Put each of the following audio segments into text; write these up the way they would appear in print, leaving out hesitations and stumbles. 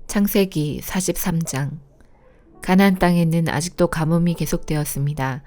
창세기 43장. 가나안 땅에는 아직도 가뭄이 계속되었습니다.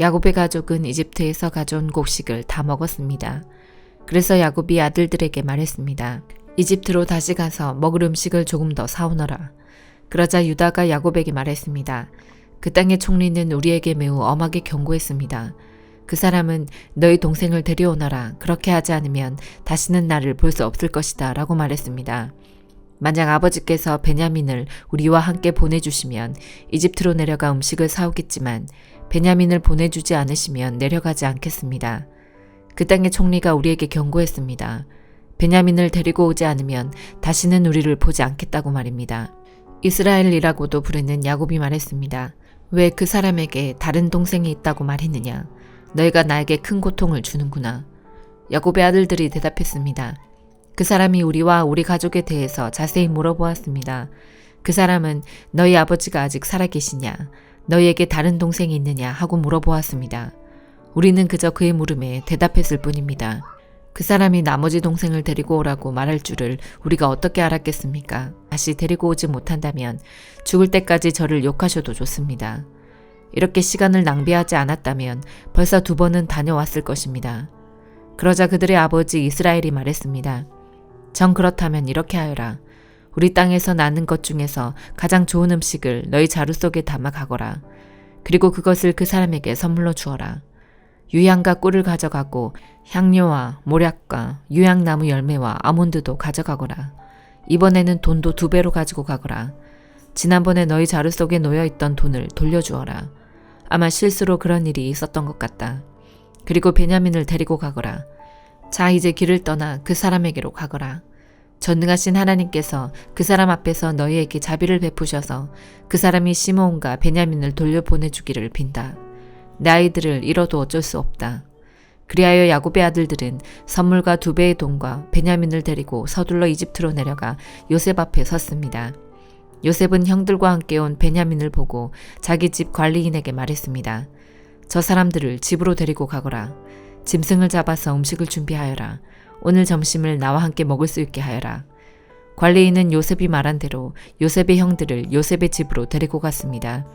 야곱의 가족은 이집트에서 가져온 곡식을 다 먹었습니다. 그래서 야곱이 아들들에게 말했습니다. 이집트로 다시 가서 먹을 음식을 조금 더 사오너라. 그러자 유다가 야곱에게 말했습니다. 그 땅의 총리는 우리에게 매우 엄하게 경고했습니다. 그 사람은 너희 동생을 데려오너라. 그렇게 하지 않으면 다시는 나를 볼 수 없을 것이다. 라고 말했습니다. 만약 아버지께서 베냐민을 우리와 함께 보내주시면 이집트로 내려가 음식을 사오겠지만 베냐민을 보내주지 않으시면 내려가지 않겠습니다. 그 땅의 총리가 우리에게 경고했습니다. 베냐민을 데리고 오지 않으면 다시는 우리를 보지 않겠다고 말입니다. 이스라엘이라고도 부르는 야곱이 말했습니다. 왜 그 사람에게 다른 동생이 있다고 말했느냐? 너희가 나에게 큰 고통을 주는구나. 야곱의 아들들이 대답했습니다. 그 사람이 우리와 우리 가족에 대해서 자세히 물어보았습니다. 그 사람은 너희 아버지가 아직 살아계시냐? 너희에게 다른 동생이 있느냐? 하고 물어보았습니다. 우리는 그저 그의 물음에 대답했을 뿐입니다. 그 사람이 나머지 동생을 데리고 오라고 말할 줄을 우리가 어떻게 알았겠습니까? 다시 데리고 오지 못한다면 죽을 때까지 저를 욕하셔도 좋습니다. 이렇게 시간을 낭비하지 않았다면 벌써 2번은 다녀왔을 것입니다. 그러자 그들의 아버지 이스라엘이 말했습니다. 정 그렇다면 이렇게 하여라. 우리 땅에서 나는 것 중에서 가장 좋은 음식을 너희 자루 속에 담아 가거라. 그리고 그것을 그 사람에게 선물로 주어라. 유향과 꿀을 가져가고 향료와 모략과 유향나무 열매와 아몬드도 가져가거라. 이번에는 돈도 2배로 가지고 가거라. 지난번에 너희 자루 속에 놓여있던 돈을 돌려주어라. 아마 실수로 그런 일이 있었던 것 같다. 그리고 베냐민을 데리고 가거라. 자, 이제 길을 떠나 그 사람에게로 가거라. 전능하신 하나님께서 그 사람 앞에서 너희에게 자비를 베푸셔서 그 사람이 시므온과 베냐민을 돌려보내주기를 빈다. 내 아이들을 잃어도 어쩔 수 없다. 그리하여 야곱의 아들들은 선물과 2배의 돈과 베냐민을 데리고 서둘러 이집트로 내려가 요셉 앞에 섰습니다. 요셉은 형들과 함께 온 베냐민을 보고 자기 집 관리인에게 말했습니다. 저 사람들을 집으로 데리고 가거라. 짐승을 잡아서 음식을 준비하여라. 오늘 점심을 나와 함께 먹을 수 있게 하여라. 관리인은 요셉이 말한 대로 요셉의 형들을 요셉의 집으로 데리고 갔습니다.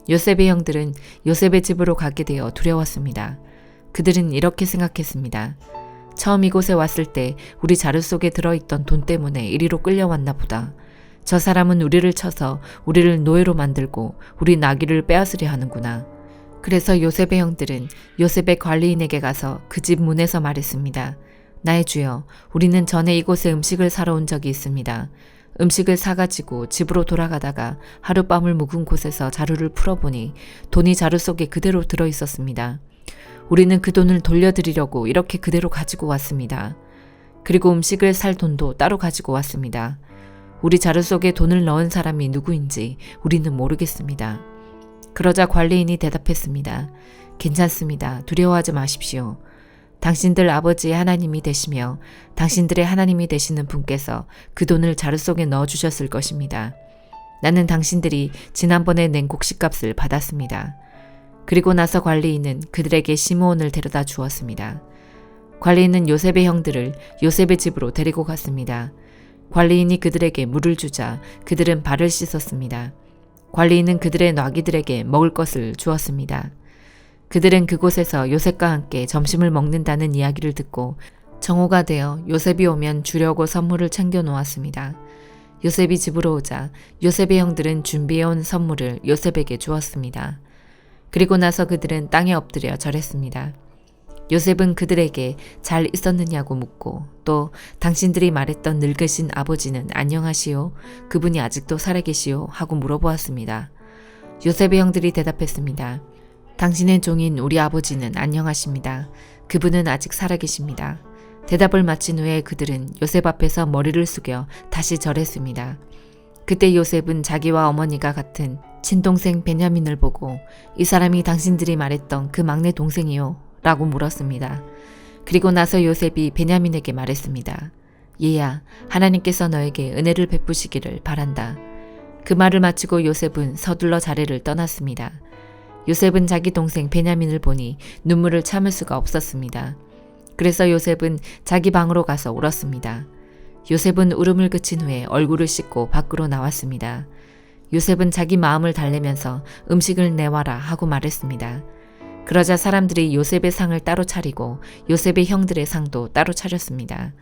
요셉의 형들은 요셉의 집으로 가게 되어 두려웠습니다. 그들은 이렇게 생각했습니다. 처음 이곳에 왔을 때 우리 자루 속에 들어있던 돈 때문에 이리로 끌려왔나 보다. 저 사람은 우리를 쳐서 우리를 노예로 만들고 우리 나귀를 빼앗으려 하는구나. 그래서 요셉의 형들은 요셉의 관리인에게 가서 그 집 문에서 말했습니다. 나의 주여, 우리는 전에 이곳에 음식을 사러 온 적이 있습니다. 음식을 사가지고 집으로 돌아가다가 하룻밤을 묵은 곳에서 자루를 풀어보니 돈이 자루 속에 그대로 들어있었습니다. 우리는 그 돈을 돌려드리려고 이렇게 그대로 가지고 왔습니다. 그리고 음식을 살 돈도 따로 가지고 왔습니다. 우리 자루 속에 돈을 넣은 사람이 누구인지 우리는 모르겠습니다. 그러자 관리인이 대답했습니다. 괜찮습니다. 두려워하지 마십시오. 당신들 아버지의 하나님이 되시며 당신들의 하나님이 되시는 분께서 그 돈을 자루 속에 넣어주셨을 것입니다. 나는 당신들이 지난번에 낸 곡식값을 받았습니다. 그리고 나서 관리인은 그들에게 시므온을 데려다 주었습니다. 관리인은 요셉의 형들을 요셉의 집으로 데리고 갔습니다. 관리인이 그들에게 물을 주자 그들은 발을 씻었습니다. 관리인은 그들의 나귀들에게 먹을 것을 주었습니다. 그들은 그곳에서 요셉과 함께 점심을 먹는다는 이야기를 듣고 정오가 되어 요셉이 오면 주려고 선물을 챙겨 놓았습니다. 요셉이 집으로 오자 요셉의 형들은 준비해온 선물을 요셉에게 주었습니다. 그리고 나서 그들은 땅에 엎드려 절했습니다. 요셉은 그들에게 잘 있었느냐고 묻고 또 당신들이 말했던 늙으신 아버지는 안녕하시오? 그분이 아직도 살아계시오? 하고 물어보았습니다. 요셉의 형들이 대답했습니다. 당신의 종인 우리 아버지는 안녕하십니다. 그분은 아직 살아계십니다. 대답을 마친 후에 그들은 요셉 앞에서 머리를 숙여 다시 절했습니다. 그때 요셉은 자기와 어머니가 같은 친동생 베냐민을 보고 이 사람이 당신들이 말했던 그 막내 동생이요? 라고 물었습니다. 그리고 나서 요셉이 베냐민에게 말했습니다. 얘야, 하나님께서 너에게 은혜를 베푸시기를 바란다. 그 말을 마치고 요셉은 서둘러 자리를 떠났습니다. 요셉은 자기 동생 베냐민을 보니 눈물을 참을 수가 없었습니다. 그래서 요셉은 자기 방으로 가서 울었습니다. 요셉은 울음을 그친 후에 얼굴을 씻고 밖으로 나왔습니다. 요셉은 자기 마음을 달래면서 음식을 내와라 하고 말했습니다. 그러자 사람들이 요셉의 상을 따로 차리고 요셉의 형들의 상도 따로 차렸습니다.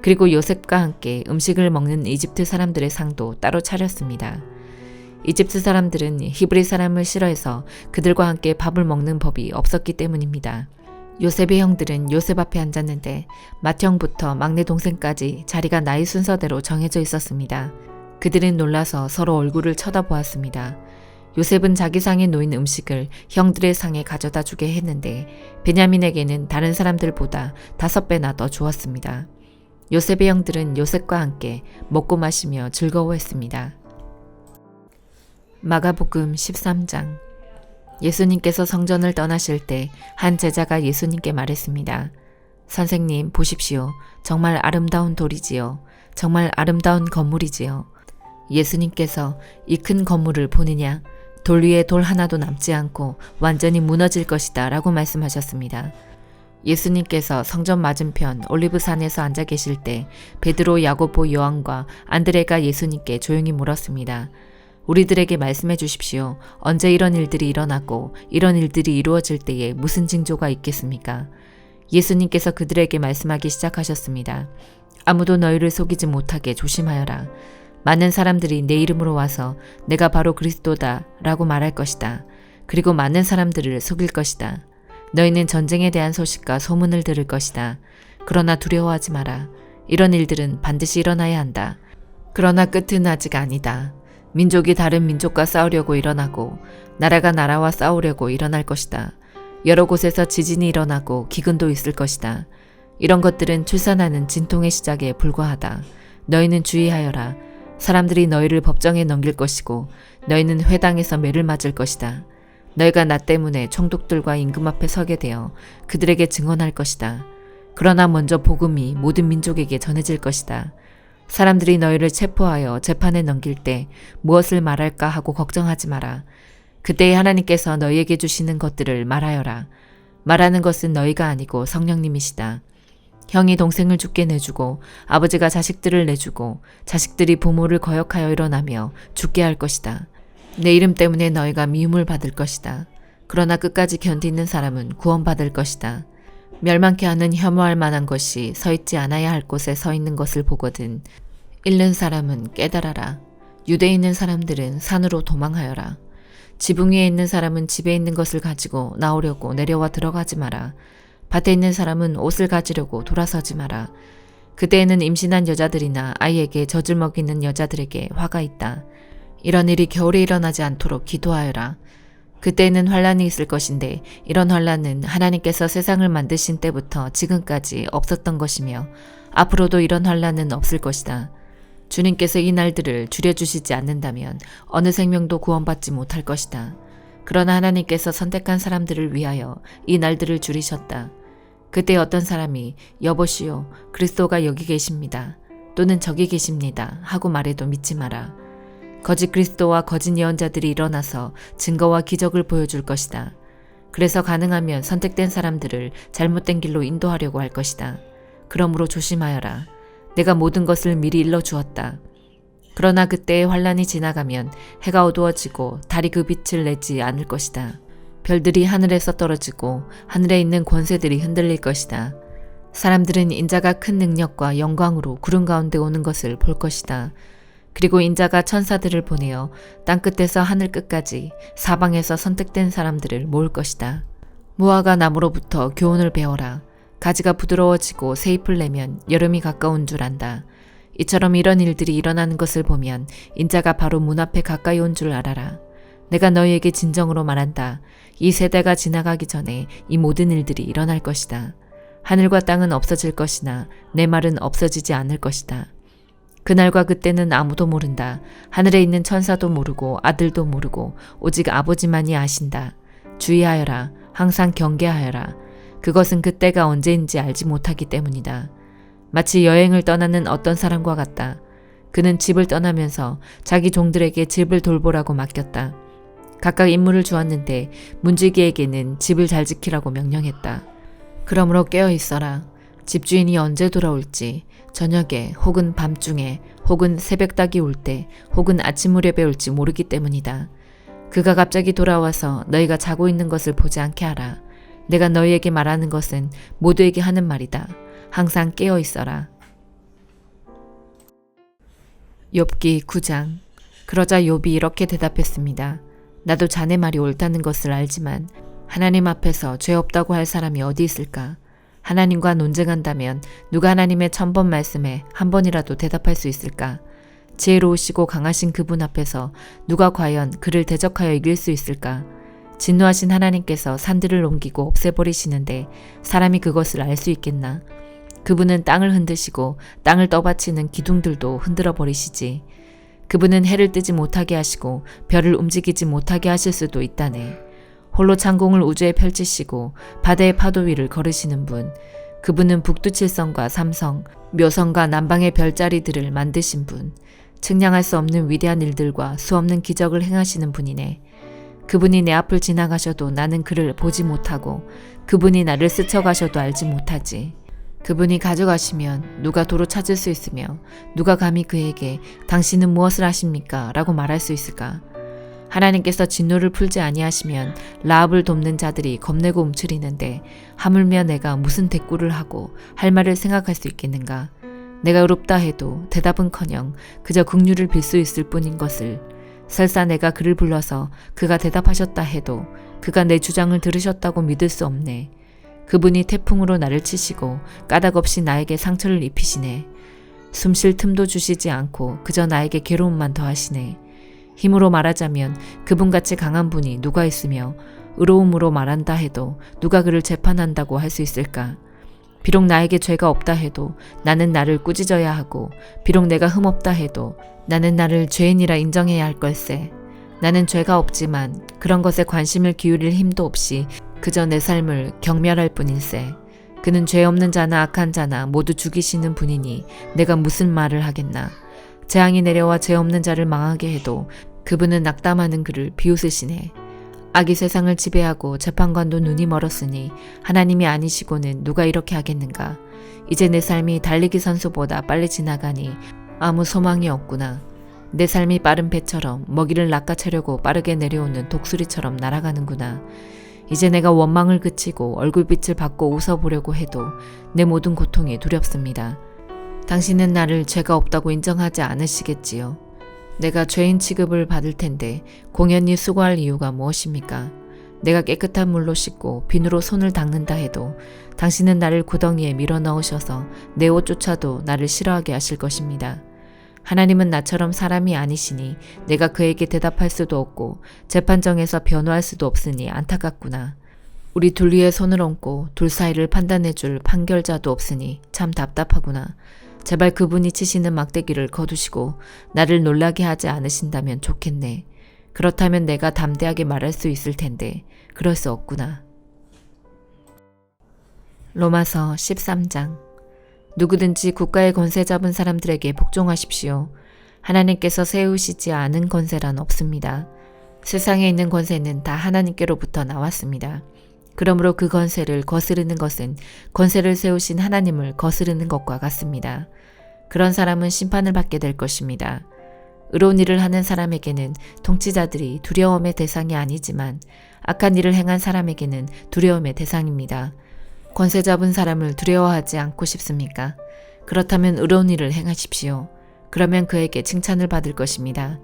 그리고 요셉과 함께 음식을 먹는 이집트 사람들의 상도 따로 차렸습니다. 이집트 사람들은 히브리 사람을 싫어해서 그들과 함께 밥을 먹는 법이 없었기 때문입니다. 요셉의 형들은 요셉 앞에 앉았는데 맏형부터 막내 동생까지 자리가 나이 순서대로 정해져 있었습니다. 그들은 놀라서 서로 얼굴을 쳐다보았습니다. 요셉은 자기 상에 놓인 음식을 형들의 상에 가져다 주게 했는데 베냐민에게는 다른 사람들보다 5배나 더 주었습니다. 요셉의 형들은 요셉과 함께 먹고 마시며 즐거워했습니다. 마가복음 13장. 예수님께서 성전을 떠나실 때 한 제자가 예수님께 말했습니다. 선생님, 보십시오. 정말 아름다운 돌이지요. 정말 아름다운 건물이지요. 예수님께서 이 큰 건물을 보느냐? 돌 위에 돌 하나도 남지 않고 완전히 무너질 것이다 라고 말씀하셨습니다. 예수님께서 성전 맞은편 올리브산에서 앉아 계실 때 베드로, 야고보, 요한과 안드레가 예수님께 조용히 물었습니다. 우리들에게 말씀해 주십시오. 언제 이런 일들이 일어나고 이런 일들이 이루어질 때에 무슨 징조가 있겠습니까? 예수님께서 그들에게 말씀하기 시작하셨습니다. 아무도 너희를 속이지 못하게 조심하여라. 많은 사람들이 내 이름으로 와서 내가 바로 그리스도다 라고 말할 것이다. 그리고 많은 사람들을 속일 것이다. 너희는 전쟁에 대한 소식과 소문을 들을 것이다. 그러나 두려워하지 마라. 이런 일들은 반드시 일어나야 한다. 그러나 끝은 아직 아니다. 민족이 다른 민족과 싸우려고 일어나고 나라가 나라와 싸우려고 일어날 것이다. 여러 곳에서 지진이 일어나고 기근도 있을 것이다. 이런 것들은 출산하는 진통의 시작에 불과하다. 너희는 주의하여라. 사람들이 너희를 법정에 넘길 것이고 너희는 회당에서 매를 맞을 것이다. 너희가 나 때문에 총독들과 임금 앞에 서게 되어 그들에게 증언할 것이다. 그러나 먼저 복음이 모든 민족에게 전해질 것이다. 사람들이 너희를 체포하여 재판에 넘길 때 무엇을 말할까 하고 걱정하지 마라. 그때에 하나님께서 너희에게 주시는 것들을 말하여라. 말하는 것은 너희가 아니고 성령님이시다. 형이 동생을 죽게 내주고 아버지가 자식들을 내주고 자식들이 부모를 거역하여 일어나며 죽게 할 것이다. 내 이름 때문에 너희가 미움을 받을 것이다. 그러나 끝까지 견디는 사람은 구원받을 것이다. 멸망케 하는 혐오할 만한 것이 서 있지 않아야 할 곳에 서 있는 것을 보거든 잃는 사람은 깨달아라. 유대에 있는 사람들은 산으로 도망하여라. 지붕 위에 있는 사람은 집에 있는 것을 가지고 나오려고 내려와 들어가지 마라. 밭에 있는 사람은 옷을 가지려고 돌아서지 마라. 그때에는 임신한 여자들이나 아이에게 젖을 먹이는 여자들에게 화가 있다. 이런 일이 겨울에 일어나지 않도록 기도하여라. 그때에는 환란이 있을 것인데 이런 환란은 하나님께서 세상을 만드신 때부터 지금까지 없었던 것이며 앞으로도 이런 환란은 없을 것이다. 주님께서 이 날들을 줄여주시지 않는다면 어느 생명도 구원받지 못할 것이다. 그러나 하나님께서 선택한 사람들을 위하여 이 날들을 줄이셨다. 그때 어떤 사람이 여보시오, 그리스도가 여기 계십니다. 또는 저기 계십니다. 하고 말해도 믿지 마라. 거짓 그리스도와 거짓 예언자들이 일어나서 증거와 기적을 보여줄 것이다. 그래서 가능하면 선택된 사람들을 잘못된 길로 인도하려고 할 것이다. 그러므로 조심하여라. 내가 모든 것을 미리 일러주었다. 그러나 그때의 환란이 지나가면 해가 어두워지고 달이 그 빛을 내지 않을 것이다. 별들이 하늘에서 떨어지고 하늘에 있는 권세들이 흔들릴 것이다. 사람들은 인자가 큰 능력과 영광으로 구름 가운데 오는 것을 볼 것이다. 그리고 인자가 천사들을 보내어 땅끝에서 하늘끝까지 사방에서 선택된 사람들을 모을 것이다. 무화과 나무로부터 교훈을 배워라. 가지가 부드러워지고 새잎을 내면 여름이 가까운 줄 안다. 이처럼 이런 일들이 일어나는 것을 보면 인자가 바로 문 앞에 가까이 온 줄 알아라. 내가 너희에게 진정으로 말한다. 이 세대가 지나가기 전에 이 모든 일들이 일어날 것이다. 하늘과 땅은 없어질 것이나 내 말은 없어지지 않을 것이다. 그날과 그때는 아무도 모른다. 하늘에 있는 천사도 모르고 아들도 모르고 오직 아버지만이 아신다. 주의하여라. 항상 경계하여라. 그것은 그때가 언제인지 알지 못하기 때문이다. 마치 여행을 떠나는 어떤 사람과 같다. 그는 집을 떠나면서 자기 종들에게 집을 돌보라고 맡겼다. 각각 임무를 주었는데 문지기에게는 집을 잘 지키라고 명령했다. 그러므로 깨어 있어라. 집주인이 언제 돌아올지 저녁에 혹은 밤중에 혹은 새벽닭이 올 때 혹은 아침 무렵에 올지 모르기 때문이다. 그가 갑자기 돌아와서 너희가 자고 있는 것을 보지 않게 하라. 내가 너희에게 말하는 것은 모두에게 하는 말이다. 항상 깨어 있어라. 욥기 9장. 그러자 욥이 이렇게 대답했습니다. 나도 자네 말이 옳다는 것을 알지만 하나님 앞에서 죄 없다고 할 사람이 어디 있을까? 하나님과 논쟁한다면 누가 하나님의 1000번 말씀에 한 번이라도 대답할 수 있을까? 지혜로우시고 강하신 그분 앞에서 누가 과연 그를 대적하여 이길 수 있을까? 진노하신 하나님께서 산들을 옮기고 없애버리시는데 사람이 그것을 알 수 있겠나? 그분은 땅을 흔드시고 땅을 떠받치는 기둥들도 흔들어 버리시지. 그분은 해를 뜨지 못하게 하시고 별을 움직이지 못하게 하실 수도 있다네. 홀로 창공을 우주에 펼치시고 바다의 파도 위를 걸으시는 분. 그분은 북두칠성과 삼성, 묘성과 남방의 별자리들을 만드신 분. 측량할 수 없는 위대한 일들과 수없는 기적을 행하시는 분이네. 그분이 내 앞을 지나가셔도 나는 그를 보지 못하고 그분이 나를 스쳐가셔도 알지 못하지. 그분이 가져가시면 누가 도로 찾을 수 있으며 누가 감히 그에게 당신은 무엇을 하십니까? 라고 말할 수 있을까? 하나님께서 진노를 풀지 아니하시면 라합을 돕는 자들이 겁내고 움츠리는데 하물며 내가 무슨 대꾸를 하고 할 말을 생각할 수 있겠는가? 내가 의롭다 해도 대답은커녕 그저 긍휼을 빌 수 있을 뿐인 것을 설사 내가 그를 불러서 그가 대답하셨다 해도 그가 내 주장을 들으셨다고 믿을 수 없네. 그분이 태풍으로 나를 치시고 까닭없이 나에게 상처를 입히시네. 숨쉴 틈도 주시지 않고 그저 나에게 괴로움만 더하시네. 힘으로 말하자면 그분같이 강한 분이 누가 있으며 의로움으로 말한다 해도 누가 그를 재판한다고 할 수 있을까? 비록 나에게 죄가 없다 해도 나는 나를 꾸짖어야 하고 비록 내가 흠없다 해도 나는 나를 죄인이라 인정해야 할 걸세. 나는 죄가 없지만 그런 것에 관심을 기울일 힘도 없이 그저 내 삶을 경멸할 뿐일세. 그는 죄 없는 자나 악한 자나 모두 죽이시는 분이니 내가 무슨 말을 하겠나. 재앙이 내려와 죄 없는 자를 망하게 해도 그분은 낙담하는 그를 비웃으시네. 악이 세상을 지배하고 재판관도 눈이 멀었으니 하나님이 아니시고는 누가 이렇게 하겠는가. 이제 내 삶이 달리기 선수보다 빨리 지나가니 아무 소망이 없구나. 내 삶이 빠른 배처럼 먹이를 낚아채려고 빠르게 내려오는 독수리처럼 날아가는구나. 이제 내가 원망을 그치고 얼굴빛을 받고 웃어보려고 해도 내 모든 고통이 두렵습니다. 당신은 나를 죄가 없다고 인정하지 않으시겠지요. 내가 죄인 취급을 받을 텐데 공연히 수고할 이유가 무엇입니까? 내가 깨끗한 물로 씻고 비누로 손을 닦는다 해도 당신은 나를 구덩이에 밀어 넣으셔서 내 옷조차도 나를 싫어하게 하실 것입니다. 하나님은 나처럼 사람이 아니시니 내가 그에게 대답할 수도 없고 재판정에서 변호할 수도 없으니 안타깝구나. 우리 둘 위에 손을 얹고 둘 사이를 판단해줄 판결자도 없으니 참 답답하구나. 제발 그분이 치시는 막대기를 거두시고 나를 놀라게 하지 않으신다면 좋겠네. 그렇다면 내가 담대하게 말할 수 있을 텐데 그럴 수 없구나. 로마서 13장. 누구든지 국가의 권세 잡은 사람들에게 복종하십시오. 하나님께서 세우시지 않은 권세란 없습니다. 세상에 있는 권세는 다 하나님께로부터 나왔습니다. 그러므로 그 권세를 거스르는 것은 권세를 세우신 하나님을 거스르는 것과 같습니다. 그런 사람은 심판을 받게 될 것입니다. 의로운 일을 하는 사람에게는 통치자들이 두려움의 대상이 아니지만 악한 일을 행한 사람에게는 두려움의 대상입니다. 권세 잡은 사람을 두려워하지 않고 싶습니까? 그렇다면 의로운 일을 행하십시오. 그러면 그에게 칭찬을 받을 것입니다.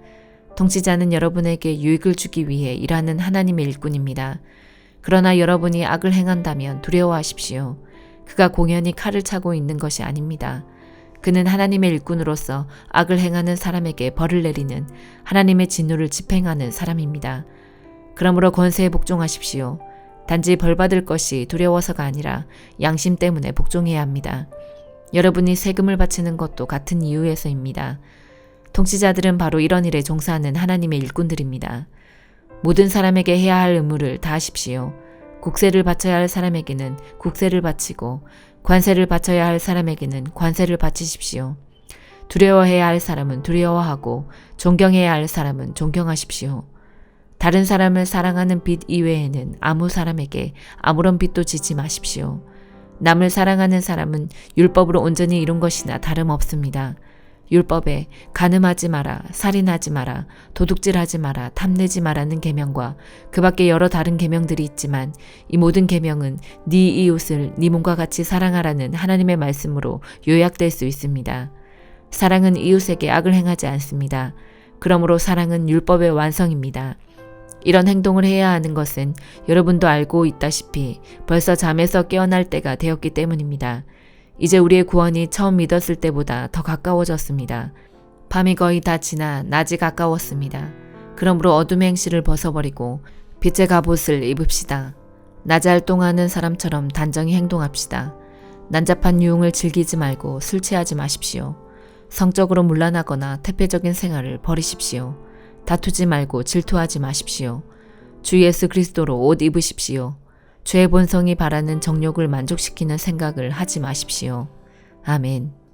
통치자는 여러분에게 유익을 주기 위해 일하는 하나님의 일꾼입니다. 그러나 여러분이 악을 행한다면 두려워하십시오. 그가 공연히 칼을 차고 있는 것이 아닙니다. 그는 하나님의 일꾼으로서 악을 행하는 사람에게 벌을 내리는 하나님의 진노를 집행하는 사람입니다. 그러므로 권세에 복종하십시오. 단지 벌받을 것이 두려워서가 아니라 양심 때문에 복종해야 합니다. 여러분이 세금을 바치는 것도 같은 이유에서입니다. 통치자들은 바로 이런 일에 종사하는 하나님의 일꾼들입니다. 모든 사람에게 해야 할 의무를 다하십시오. 국세를 바쳐야 할 사람에게는 국세를 바치고 관세를 바쳐야 할 사람에게는 관세를 바치십시오. 두려워해야 할 사람은 두려워하고 존경해야 할 사람은 존경하십시오. 다른 사람을 사랑하는 빚 이외에는 아무 사람에게 아무런 빚도 지지 마십시오. 남을 사랑하는 사람은 율법으로 온전히 이룬 것이나 다름없습니다. 율법에 간음하지 마라, 살인하지 마라, 도둑질하지 마라, 탐내지 마라는 계명과 그 밖에 여러 다른 계명들이 있지만 이 모든 계명은 네 이웃을 네 몸과 같이 사랑하라는 하나님의 말씀으로 요약될 수 있습니다. 사랑은 이웃에게 악을 행하지 않습니다. 그러므로 사랑은 율법의 완성입니다. 이런 행동을 해야 하는 것은 여러분도 알고 있다시피 벌써 잠에서 깨어날 때가 되었기 때문입니다. 이제 우리의 구원이 처음 믿었을 때보다 더 가까워졌습니다. 밤이 거의 다 지나 낮이 가까웠습니다. 그러므로 어둠의 행실을 벗어버리고 빛의 갑옷을 입읍시다. 낮에 활동하는 사람처럼 단정히 행동합시다. 난잡한 유흥을 즐기지 말고 술 취하지 마십시오. 성적으로 문란하거나 태폐적인 생활을 버리십시오. 다투지 말고 질투하지 마십시오. 주 예수 그리스도로 옷 입으십시오. 죄의 본성이 바라는 정욕을 만족시키는 생각을 하지 마십시오. 아멘.